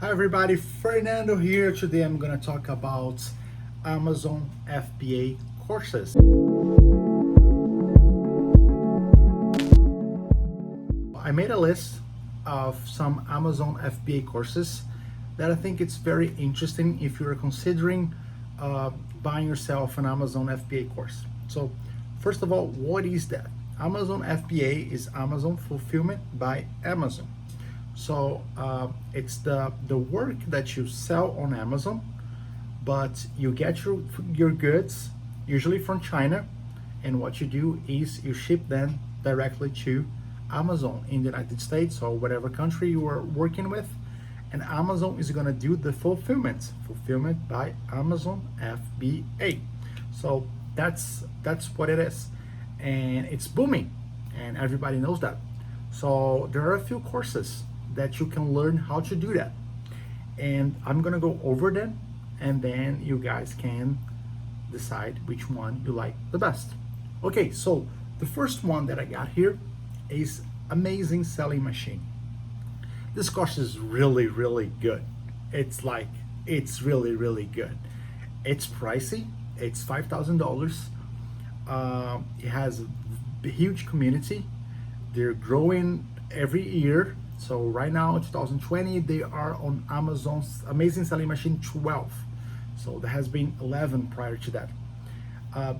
Hi everybody, Fernando here. Today I'm gonna talk about Amazon FBA courses. I made a list of some Amazon FBA courses that I think it's very interesting if you're considering buying yourself an Amazon FBA course. So first of all, what is that? Amazon FBA is Amazon Fulfillment by Amazon. So it's the work that you sell on Amazon, but you get your goods usually from China, and what you do is you ship them directly to Amazon in the United States or whatever country you are working with, and Amazon is gonna do the fulfillment by Amazon FBA. So that's what it is, and it's booming, and everybody knows that. So there are a few courses that you can learn how to do that, and I'm gonna go over them, and then you guys can decide which one you like the best. Okay, so the first one that I got here is Amazing Selling Machine. This course is really good. It's really good. It's pricey. It's $5,000. It has a huge community. They're growing every year. So right now, 2020, they are on Amazon's Amazing Selling Machine 12. So there has been 11 prior to that.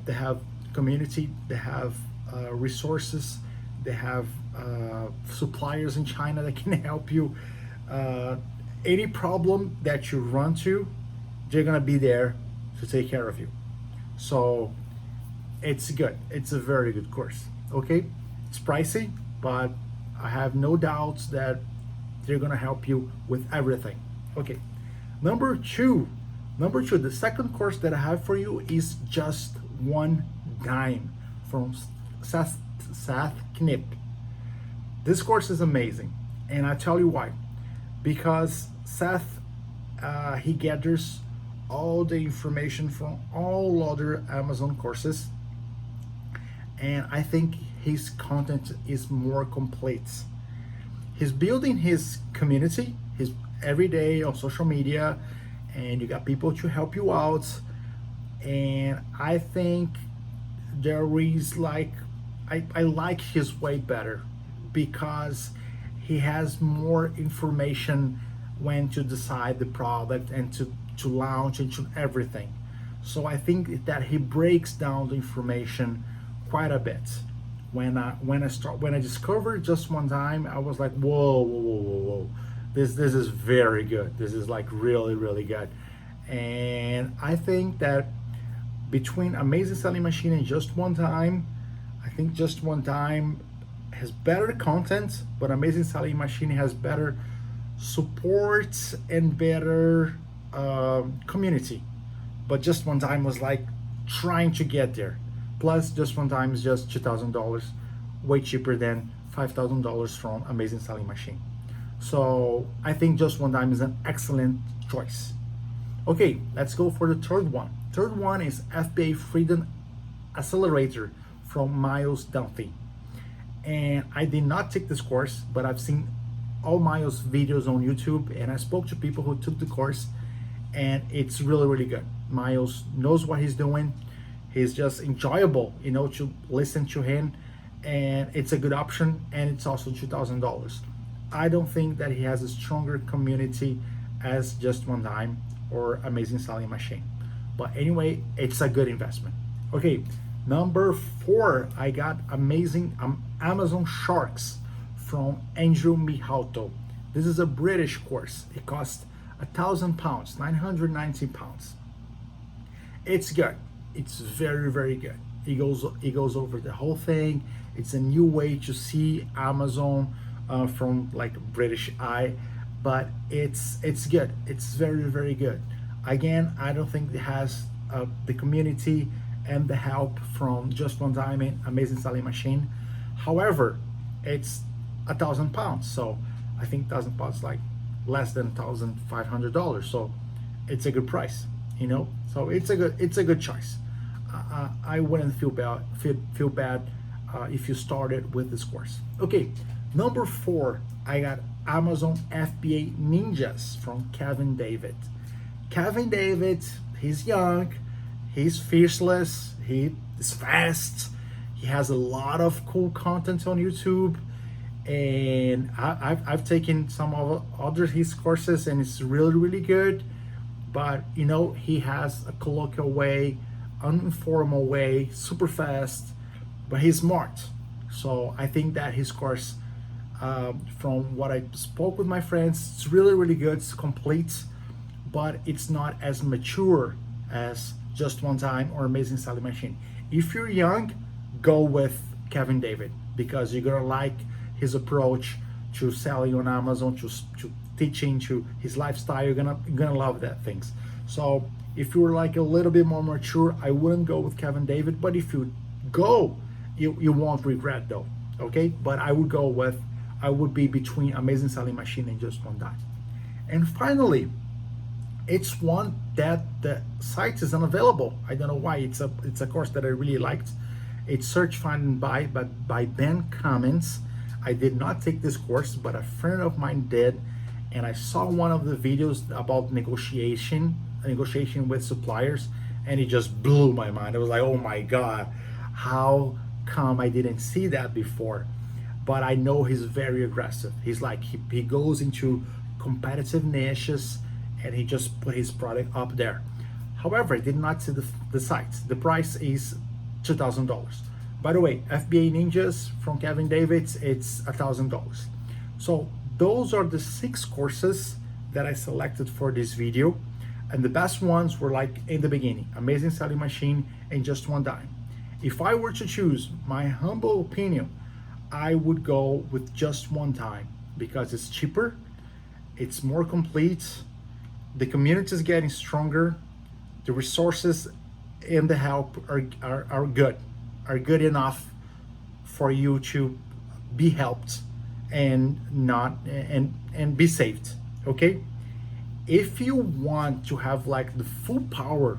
They have community, they have resources, they have suppliers in China that can help you. Any problem that you run to, they're gonna be there to take care of you. So it's good. It's a very good course. Okay, it's pricey, but I have no doubts that they're gonna help you with everything. Okay, number two, the second course that I have for you is Just One Dime from Seth Knip. This course is amazing, and I tell you why. Because Seth, he gathers all the information from all other Amazon courses, and I think his content is more complete. He's building his community, his every day on social media, and you got people to help you out. And I think there is I like his way better because he has more information when to decide the product and to launch and to everything. So I think that he breaks down the information quite a bit. When I discovered Just One Dime, I was like, whoa. This is very good. This is like really good. And I think that between Amazing Selling Machine and Just One Dime, I think Just One Dime has better content, but Amazing Selling Machine has better support and better community. But Just One Dime was like trying to get there. Plus, Just One Dime is just $2,000, way cheaper than $5,000 from Amazing Selling Machine. So I think Just One Dime is an excellent choice. Okay, let's go for the third one. Third one is FBA Freedom Accelerator from Miles Dunphy. And I did not take this course, but I've seen all Miles' videos on YouTube, and I spoke to people who took the course, and it's really good. Miles knows what he's doing. He's just enjoyable, to listen to him, and it's a good option, and it's also $2,000. I don't think that he has a stronger community as Just One Dime or Amazing Selling Machine. But anyway, it's a good investment. Okay, number 4, I got Amazon Sharks from Andrew Mihalto. This is a British course. It costs £1,000, 990 pounds. It's good. It's very good. It goes over the whole thing. It's a new way to see Amazon from like a British eye, but it's good. It's very good. Again, I don't think it has the community and the help from Just One Dime and Amazing Selling Machine. However, it's £1,000, so I think £1,000 is like less than $1,500. So it's a good price, So it's a good choice. I wouldn't feel bad if you started with this course. Okay, number 4, I got Amazon FBA Ninjas from Kevin David. Kevin David, he's young, he's fearless, he is fast, he has a lot of cool content on YouTube, and I've taken some of other his courses and it's really good. But you know, he has a colloquial way, informal way, super fast, but he's smart. So I think that his course, from what I spoke with my friends, it's really good. It's complete, but it's not as mature as Just One Time or Amazing Selling Machine. If you're young, go with Kevin David because you're gonna like his approach to selling on Amazon, to teaching, to his lifestyle. You're gonna love that things. So if you're like a little bit more mature, I wouldn't go with Kevin David. But if you go, you won't regret though. Okay, but I would be between Amazing Selling Machine and Just One Time. And finally, it's one that the site is unavailable. I don't know why. It's a course that I really liked. It's Search, Find, and Buy, but by Ben Cummins. I did not take this course, but a friend of mine did, and I saw one of the videos about negotiation with suppliers, and it just blew my mind. I was like, oh my God, how come I didn't see that before? But I know he's very aggressive. He's like, he goes into competitive niches and he just put his product up there. However, I did not see the site. The price is $2,000. By the way, FBA Ninjas from Kevin Davids, it's $1,000. So those are the 6 courses that I selected for this video. And the best ones were like in the beginning, Amazing Selling Machine and Just One Time. If I were to choose my humble opinion, I would go with Just One Time because it's cheaper, it's more complete, the community is getting stronger, the resources and the help are good enough for you to be helped and not and be saved. Okay, if you want to have like the full power,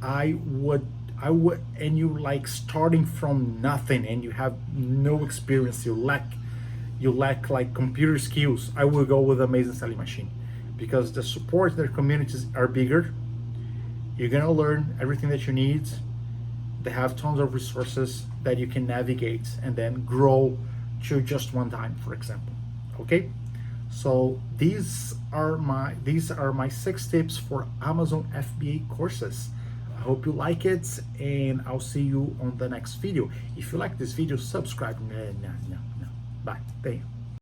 I would and you like starting from nothing and you have no experience, you lack like computer skills, I will go with Amazing Selling Machine because the support, their communities are bigger. You're gonna learn everything that you need. They have tons of resources that you can navigate and then grow to Just One Time, for example. Okay, so these are my 6 tips for Amazon FBA courses. I hope you like it, and I'll see you on the next video. If you like this video, subscribe. No. Bye. Thank you.